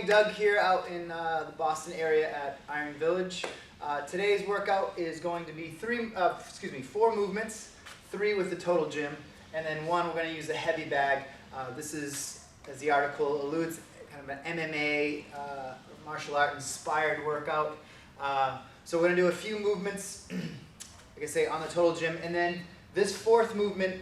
Doug here out in the Boston area at Iron Village. Today's workout is going to be four movements, 3 with the total gym, and then 1 we're going to use a heavy bag. This is, as the article alludes, kind of an MMA, martial art inspired workout. So we're going to do a few movements, like I say, on the total gym, and then this 4th movement,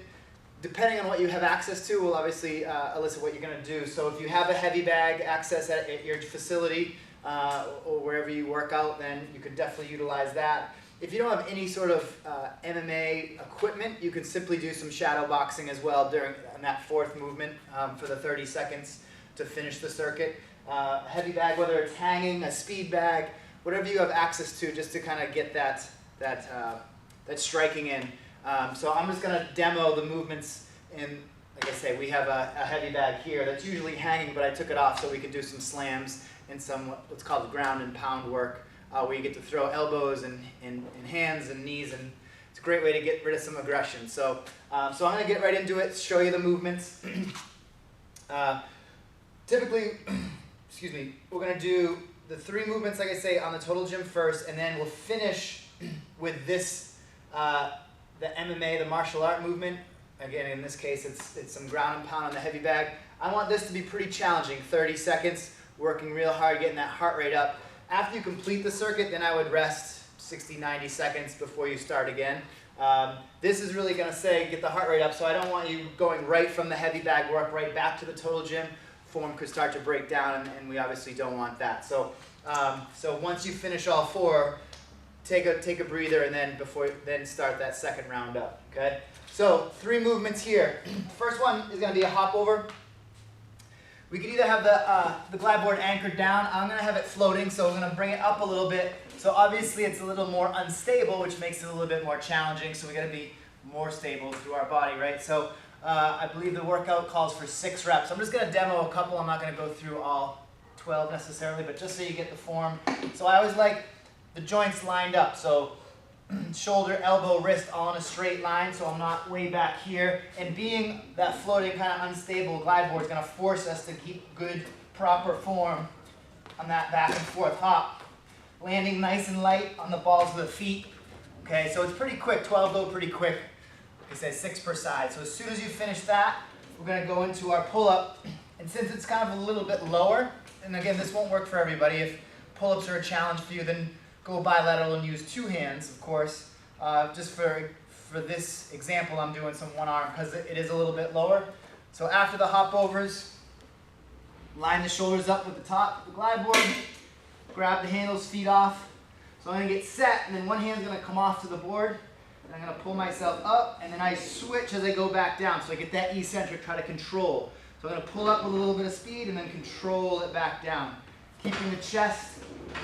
depending on what you have access to, will obviously elicit what you're going to do. So if you have a heavy bag access at your facility or wherever you work out, then you could definitely utilize that. If you don't have any sort of MMA equipment, you can simply do some shadow boxing as well during that 4th movement for the 30 seconds to finish the circuit. A heavy bag, whether it's hanging, a speed bag, whatever you have access to, just to kind of get that striking in. So I'm just going to demo the movements in, like I say, we have a heavy bag here that's usually hanging, but I took it off so we could do some slams and some what's called ground and pound work, where you get to throw elbows and hands and knees, and it's a great way to get rid of some aggression. So, so I'm going to get right into it, show you the movements. Typically, excuse me, we're going to do the 3 movements, like I say, on the total gym first, and then we'll finish with this, the MMA, the martial art movement. Again, in this case, it's some ground and pound on the heavy bag. I want this to be pretty challenging, 30 seconds, working real hard, getting that heart rate up. After you complete the circuit, then I would rest 60, 90 seconds before you start again. This is really going to say get the heart rate up, so I don't want you going right from the heavy bag work right back to the total gym. Form could start to break down, and we obviously don't want that. So, so once you finish all 4, take a breather, and then start that 2nd round up. Okay. So 3 movements here. First one is going to be a hop over. We could either have the glide board anchored down. I'm going to have it floating, so we're going to bring it up a little bit. So obviously it's a little more unstable, which makes it a little bit more challenging. So we got to be more stable through our body, right? So I believe the workout calls for 6 reps. I'm just going to demo a couple. I'm not going to go through all 12 necessarily, but just so you get the form. So I always like the joints lined up. So shoulder, elbow, wrist all in a straight line, so I'm not way back here. And being that floating kind of unstable glide board is going to force us to keep good, proper form on that back and forth hop. Landing nice and light on the balls of the feet. Okay, so it's pretty quick, 12 though, pretty quick. Like I said, 6 per side. So as soon as you finish that, we're going to go into our pull-up. And since it's kind of a little bit lower, and again, this won't work for everybody. If pull-ups are a challenge for you, then go bilateral and use 2 hands, of course. Just for this example, I'm doing some 1 arm because it is a little bit lower. So after the hop overs, line the shoulders up with the top of the glide board, grab the handles, feet off. So I'm going to get set, and then one hand's going to come off to the board, and I'm going to pull myself up, and then I switch as I go back down. So I get that eccentric, try to control. So I'm going to pull up with a little bit of speed and then control it back down. Keeping the chest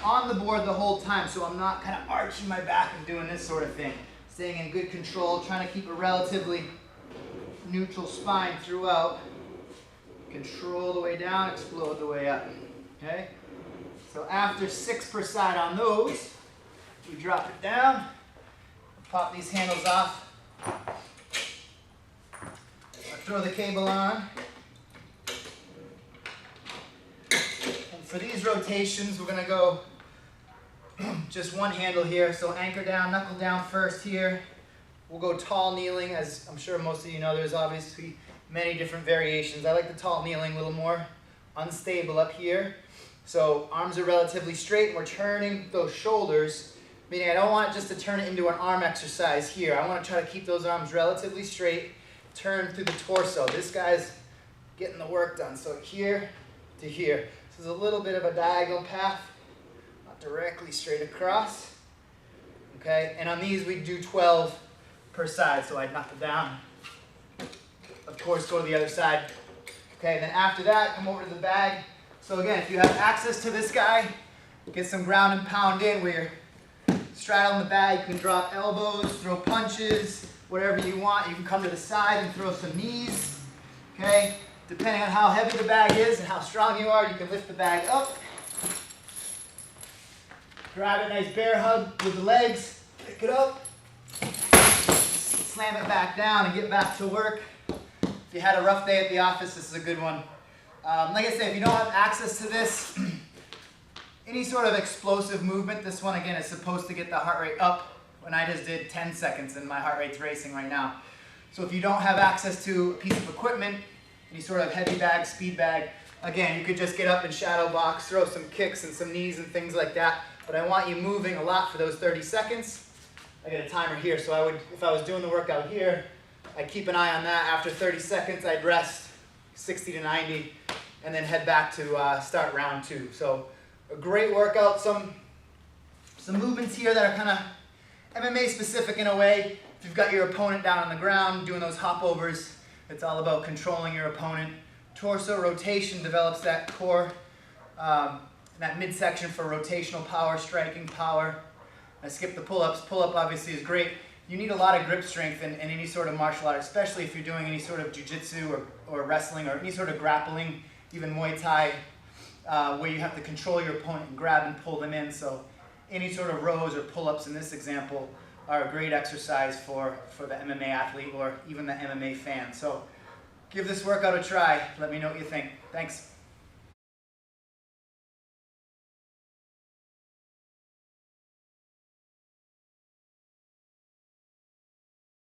on the board the whole time, so I'm not kind of arching my back and doing this sort of thing. Staying in good control, trying to keep a relatively neutral spine throughout. Control the way down, explode the way up. Okay? So after 6 per side on those, we drop it down, pop these handles off, throw the cable on. For these rotations, we're going to go just 1 handle here. So anchor down, knuckle down first here. We'll go tall kneeling. As I'm sure most of you know, there's obviously many different variations. I like the tall kneeling, a little more unstable up here. So arms are relatively straight, and we're turning those shoulders, meaning I don't want it just to turn it into an arm exercise here. I want to try to keep those arms relatively straight, turn through the torso. This guy's getting the work done. So here to here. There's a little bit of a diagonal path, not directly straight across. Okay, and on these we do 12 per side, so I knock it down. Of course, go to the other side. Okay, and then after that, come over to the bag. So again, if you have access to this guy, get some ground and pound in where you're straddling the bag. You can drop elbows, throw punches, whatever you want. You can come to the side and throw some knees. Okay. Depending on how heavy the bag is and how strong you are, you can lift the bag up. Grab a nice bear hug with the legs, pick it up, slam it back down and get back to work. If you had a rough day at the office, this is a good one Like I said, if you don't have access to this, any sort of explosive movement, this one again is supposed to get the heart rate up. When I just did 10 seconds and my heart rate's racing right now. So if you don't have access to a piece of equipment, any sort of heavy bag, speed bag, again, you could just get up and shadow box, throw some kicks and some knees and things like that. But I want you moving a lot for those 30 seconds. I got a timer here, so I would, if I was doing the workout here, I'd keep an eye on that. After 30 seconds, I'd rest 60 to 90 and then head back to start round 2. So a great workout, some movements here that are kind of MMA specific in a way. If you've got your opponent down on the ground doing those hopovers, it's all about controlling your opponent. Torso rotation develops that core, that midsection for rotational power, striking power. I skipped the pull-ups. Pull-up obviously is great. You need a lot of grip strength in any sort of martial art, especially if you're doing any sort of jiu-jitsu or wrestling or any sort of grappling, even Muay Thai, where you have to control your opponent and grab and pull them in. So any sort of rows or pull-ups in this example are a great exercise for the MMA athlete or even the MMA fan. So give this workout a try. Let me know what you think. Thanks.